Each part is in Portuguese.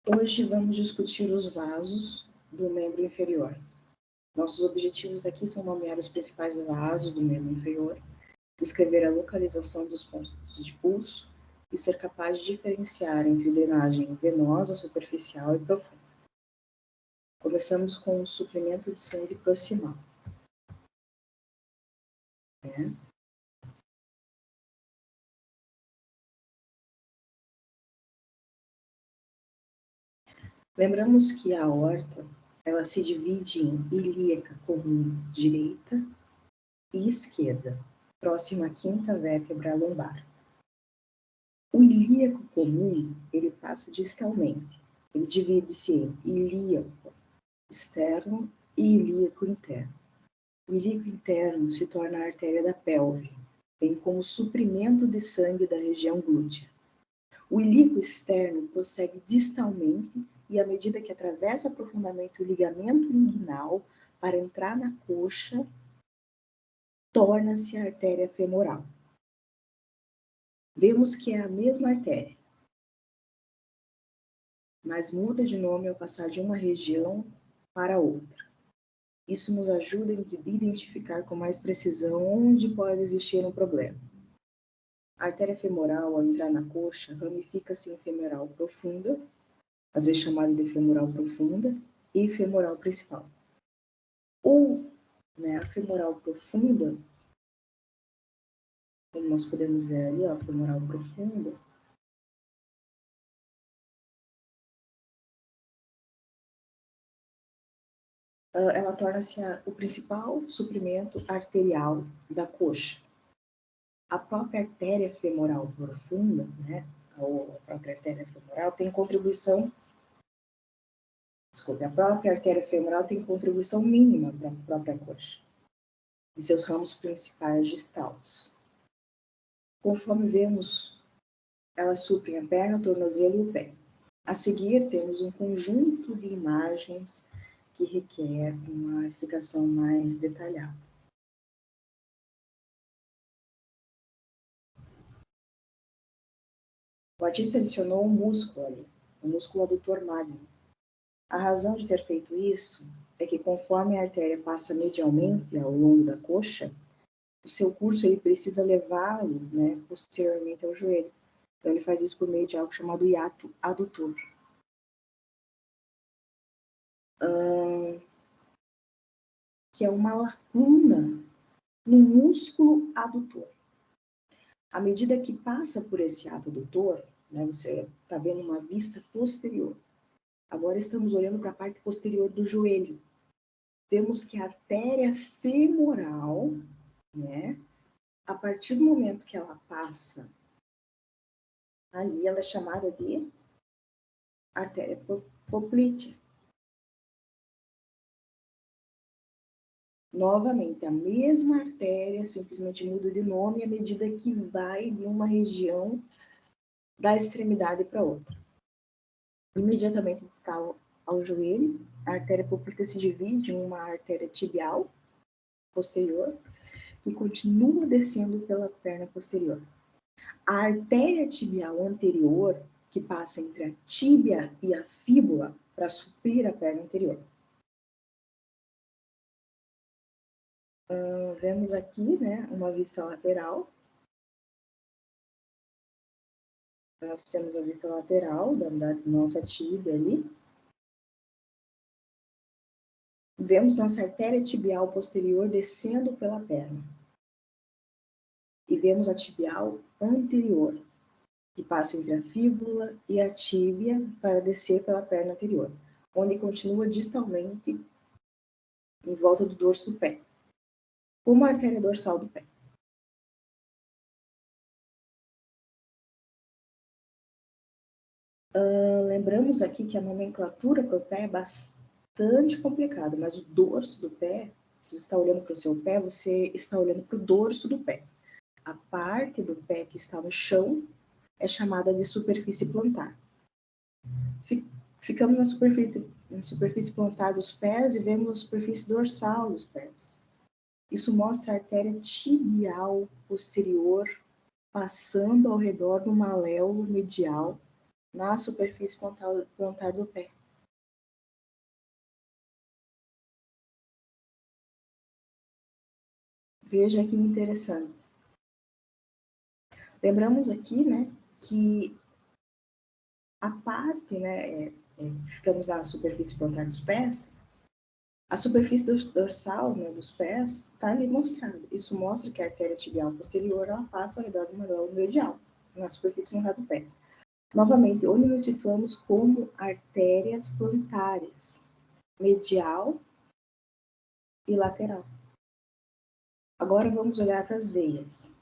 Hoje vamos discutir os vasos do membro inferior. Nossos objetivos aqui são nomear os principais vasos do membro inferior, descrever a localização dos pontos de pulso e ser capaz de diferenciar entre drenagem venosa, superficial e profunda. Começamos com o suprimento de sangue proximal. Lembramos que a aorta, ela se divide em ilíaca comum direita e esquerda, próxima à quinta vértebra lombar. O ilíaco comum, ele passa distalmente. Ele divide-se em ilíaco externo e ilíaco interno. O ilíaco interno se torna a artéria da pelve, bem como suprimento de sangue da região glútea. O ilíaco externo prossegue distalmente e, à medida que atravessa profundamente o ligamento inguinal para entrar na coxa, torna-se a artéria femoral. Vemos que é a mesma artéria, mas muda de nome ao passar de uma região para outra. Isso nos ajuda a identificar com mais precisão onde pode existir um problema. A artéria femoral, ao entrar na coxa, ramifica-se em femoral profunda, às vezes chamada de femoral profunda, e femoral principal. Ou, a femoral profunda, como nós podemos ver ali, a femoral profunda, ela torna-se o principal suprimento arterial da coxa. A própria artéria femoral profunda, ou a própria artéria femoral tem contribuição. A própria artéria femoral tem contribuição mínima para a própria coxa e seus ramos principais distais. Conforme vemos, elas suprem a perna, o tornozelo e o pé. A seguir, temos um conjunto de imagens que requer uma explicação mais detalhada. O artista adicionou um músculo ali, o músculo adutor magno. A razão de ter feito isso é que, conforme a artéria passa medialmente ao longo da coxa, o seu curso ele precisa levá-lo posteriormente ao joelho. Então, ele faz isso por meio de algo chamado hiato adutor. Que é uma lacuna no músculo adutor. À medida que passa por esse ato adutor, você está vendo uma vista posterior. Agora estamos olhando para a parte posterior do joelho. Vemos que a artéria femoral, a partir do momento que ela passa ali, ela é chamada de artéria poplítea. Novamente, a mesma artéria simplesmente muda de nome à medida que vai de uma região da extremidade para outra. Imediatamente distal ao joelho, a artéria poplítea se divide em uma artéria tibial posterior e continua descendo pela perna posterior. A artéria tibial anterior, que passa entre a tíbia e a fíbula para suprir a perna anterior. Vemos aqui, uma vista lateral. Nós temos a vista lateral da nossa tíbia ali. Vemos nossa artéria tibial posterior descendo pela perna. E vemos a tibial anterior, que passa entre a fíbula e a tíbia para descer pela perna anterior, onde continua distalmente em volta do dorso do pé, como a artéria dorsal do pé. Lembramos aqui que a nomenclatura para o pé é bastante complicada, mas o dorso do pé, se você está olhando para o seu pé, você está olhando para o dorso do pé. A parte do pé que está no chão é chamada de superfície plantar. Ficamos na superfície plantar dos pés e vemos a superfície dorsal dos pés. Isso mostra a artéria tibial posterior passando ao redor do maléolo medial na superfície plantar do pé. Veja que interessante. Lembramos aqui, né, que a parte, né, ficamos na superfície plantar dos pés, a superfície dorsal, né, dos pés está ali mostrada. Isso mostra que a artéria tibial posterior ela passa ao redor do mandato medial, na superfície plantar do pé. Novamente, onde nos situamos como artérias plantares, medial e lateral. Agora vamos olhar para as veias.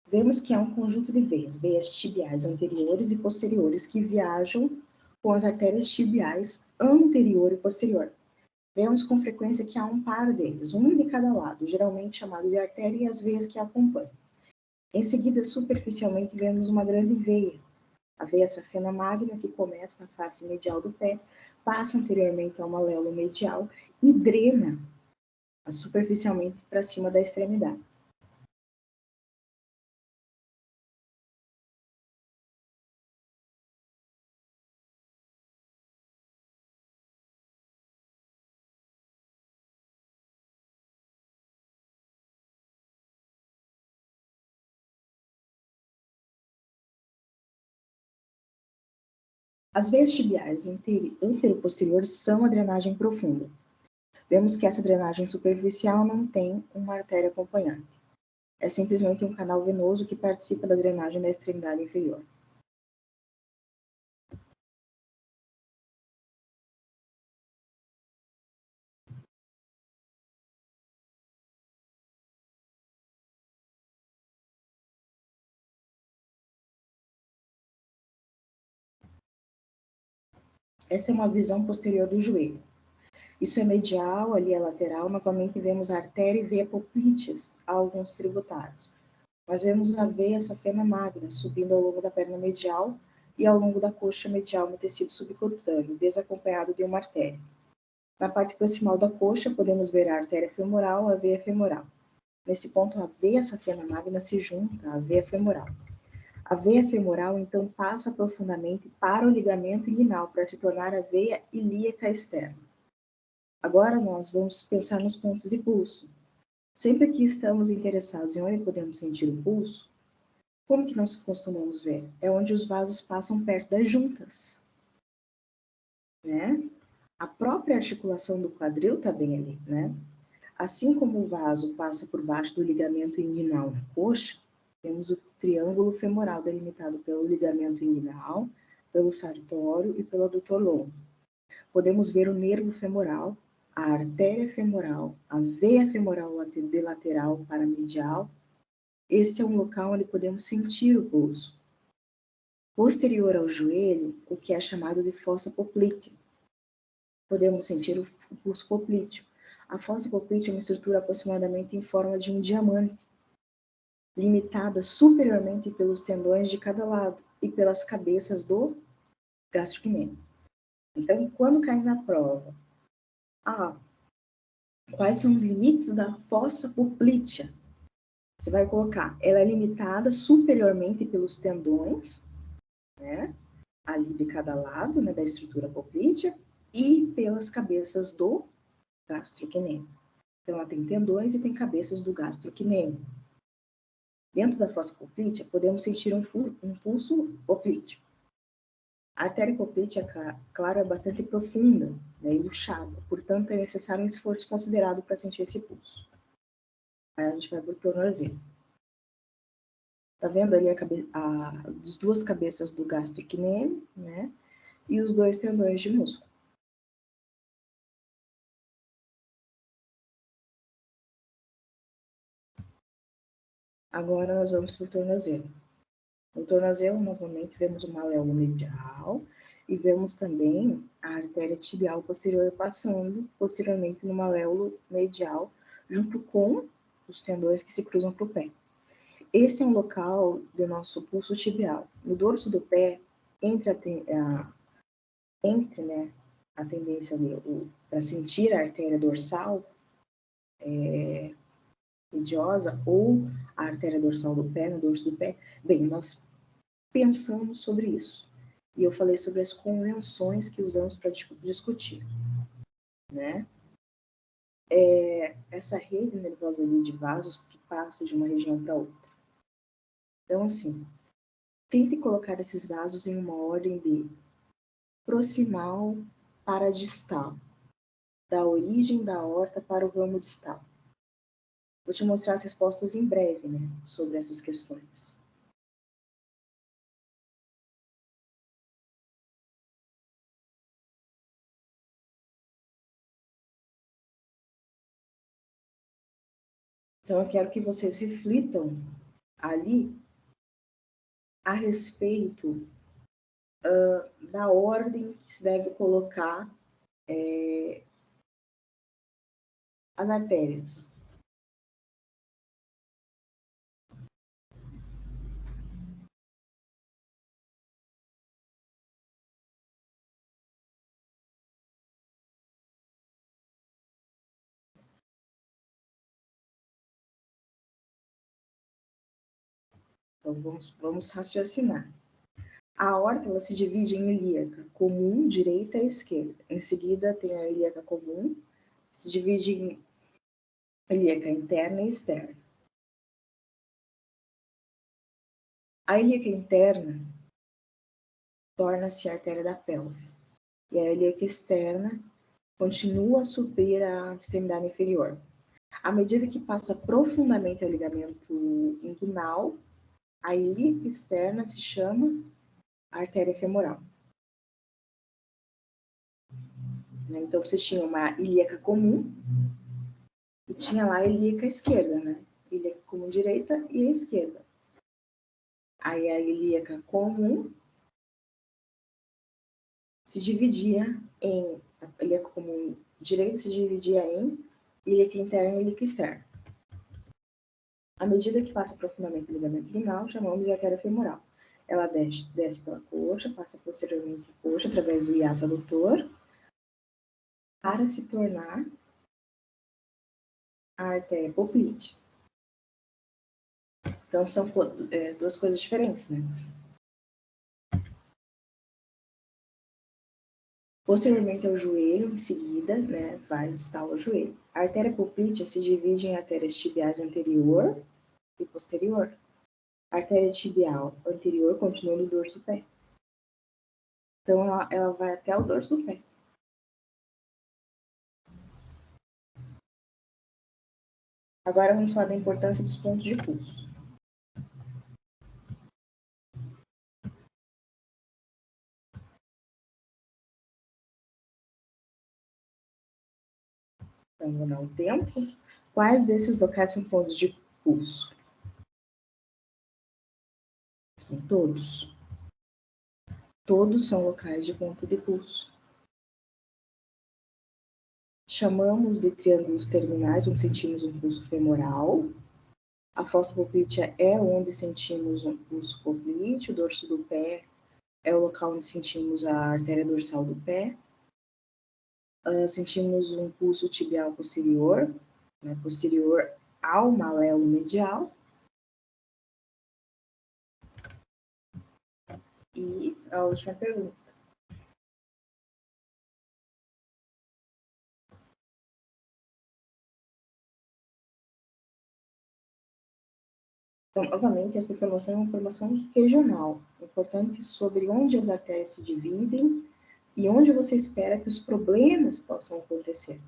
Vemos que há um conjunto de veias tibiais anteriores e posteriores que viajam com as artérias tibiais anterior e posterior. Vemos com frequência que há um par deles, um de cada lado, geralmente chamado de artéria, e as veias que a acompanham. Em seguida, superficialmente, vemos uma grande veia, a veia safena magna, que começa na face medial do pé, passa anteriormente ao maléolo medial e drena superficialmente para cima da extremidade. As veias tibiais anteroposteriores são a drenagem profunda. Vemos que essa drenagem superficial não tem uma artéria acompanhante. É simplesmente um canal venoso que participa da drenagem da extremidade inferior. Essa é uma visão posterior do joelho. Isso é medial, ali é lateral. Novamente vemos a artéria e veia popliteas a alguns tributários. Mas vemos a veia safena magna subindo ao longo da perna medial e ao longo da coxa medial no tecido subcutâneo, desacompanhado de uma artéria. Na parte proximal da coxa, podemos ver a artéria femoral e a veia femoral. Nesse ponto, a veia safena magna se junta à veia femoral. A veia femoral, então, passa profundamente para o ligamento inguinal, para se tornar a veia ilíaca externa. Agora nós vamos pensar nos pontos de pulso. Sempre que estamos interessados em onde podemos sentir o pulso, como que nós costumamos ver? É onde os vasos passam perto das juntas, né? A própria articulação do quadril está bem ali, né? Assim como o vaso passa por baixo do ligamento inguinal na coxa, temos o triângulo femoral delimitado pelo ligamento inguinal, pelo sartório e pelo adutor longo. Podemos ver o nervo femoral, a artéria femoral, a veia femoral de lateral para medial. Esse é um local onde podemos sentir o pulso. Posterior ao joelho, o que é chamado de fossa poplítea. Podemos sentir o pulso poplíteo. A fossa poplítea é uma estrutura aproximadamente em forma de um diamante, limitada superiormente pelos tendões de cada lado e pelas cabeças do gastrocnêmio. Então, quando cair na prova, quais são os limites da fossa poplítea? Você vai colocar, ela é limitada superiormente pelos tendões, né, ali de cada lado, né, da estrutura poplítea, e pelas cabeças do gastrocnêmio. Então, ela tem tendões e tem cabeças do gastrocnêmio. Dentro da fossa poplítea, podemos sentir um pulso poplíteo. A artéria poplítea, claro, é bastante profunda, né, e luxada, portanto, é necessário um esforço considerado para sentir esse pulso. Aí a gente vai para o tornozelo. Tá vendo ali as duas cabeças do gastrocnêmio, né, e os dois tendões de músculo. Agora nós vamos para o tornozelo. No tornozelo, novamente, vemos o maléolo medial e vemos também a artéria tibial posterior passando posteriormente no maléolo medial, junto com os tendões que se cruzam para o pé. Esse é um local do nosso pulso tibial. No dorso do pé, entre a tendência para sentir a artéria dorsal mediosa ou a artéria dorsal do pé, no dorso do pé, bem, nós pensamos sobre isso. E eu falei sobre as convenções que usamos para discutir, né? Essa rede nervosa ali de vasos que passa de uma região para outra. Então, assim, tente colocar esses vasos em uma ordem de proximal para distal, da origem da aorta para o ramo distal. Vou te mostrar as respostas em breve, né, sobre essas questões. Então, eu quero que vocês reflitam ali a respeito da ordem que se deve colocar as artérias. Então, vamos raciocinar. A aorta ela se divide em ilíaca comum, direita e esquerda. Em seguida, tem a ilíaca comum, se divide em ilíaca interna e externa. A ilíaca interna torna-se a artéria da pelve, e a ilíaca externa continua a suprir a extremidade inferior. À medida que passa profundamente o ligamento inguinal, a ilíaca externa se chama artéria femoral. Então, vocês tinham uma ilíaca comum e tinha lá a ilíaca esquerda, né? Ilíaca comum direita e a esquerda. Aí a ilíaca comum se dividia em... A ilíaca comum direita se dividia em ilíaca interna e ilíaca externa. À medida que passa profundamente o ligamento inguinal, chamamos de artéria femoral. Ela desce pela coxa, passa posteriormente a coxa através do hiato adutor, para se tornar a artéria poplite. Então, são duas coisas diferentes, né? Posteriormente ao joelho, em seguida, né, vai estar o joelho. A artéria poplítea se divide em artérias tibiais anterior e posterior. A artéria tibial anterior continua no dorso do pé. Então, ela vai até o dorso do pé. Agora vamos falar da importância dos pontos de pulso. Então, vou dar um tempo. Quais desses locais são pontos de pulso? São todos. Todos são locais de ponto de pulso. Chamamos de triângulos terminais, onde sentimos um pulso femoral. A fossa poplítea é onde sentimos um pulso poplíteo, o dorso do pé é o local onde sentimos a artéria dorsal do pé. Sentimos um pulso tibial posterior, né, posterior ao malelo medial. E a última pergunta. Então, novamente, essa informação é uma informação regional, importante sobre onde as artérias se dividem e onde você espera que os problemas possam acontecer.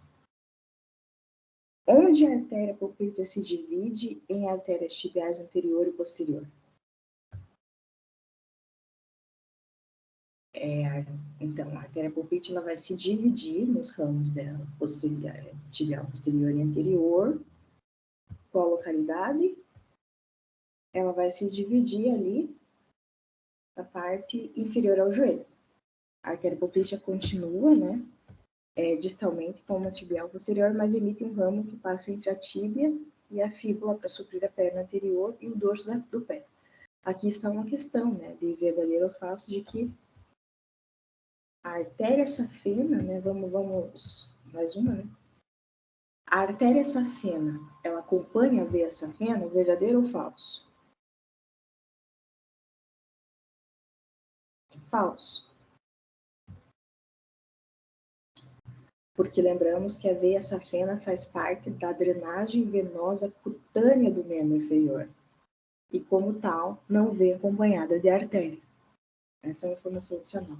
Onde a artéria poplítea se divide em artérias tibiais anterior e posterior? Então, a artéria poplítea ela vai se dividir nos ramos dela, tibial posterior e anterior. Qual localidade? Ela vai se dividir ali na parte inferior ao joelho. A artéria poplítea continua, né, distalmente como a tibial posterior, mas emite um ramo que passa entre a tíbia e a fíbula para suprir a perna anterior e o dorso do pé. Aqui está uma questão, né, de verdadeiro ou falso, de que A artéria safena, né? Vamos, mais uma, né? A artéria safena, ela acompanha a veia safena, verdadeiro ou falso? Falso. Porque lembramos que a veia safena faz parte da drenagem venosa cutânea do membro inferior. E, como tal, não vem acompanhada de artéria. Essa é uma informação adicional.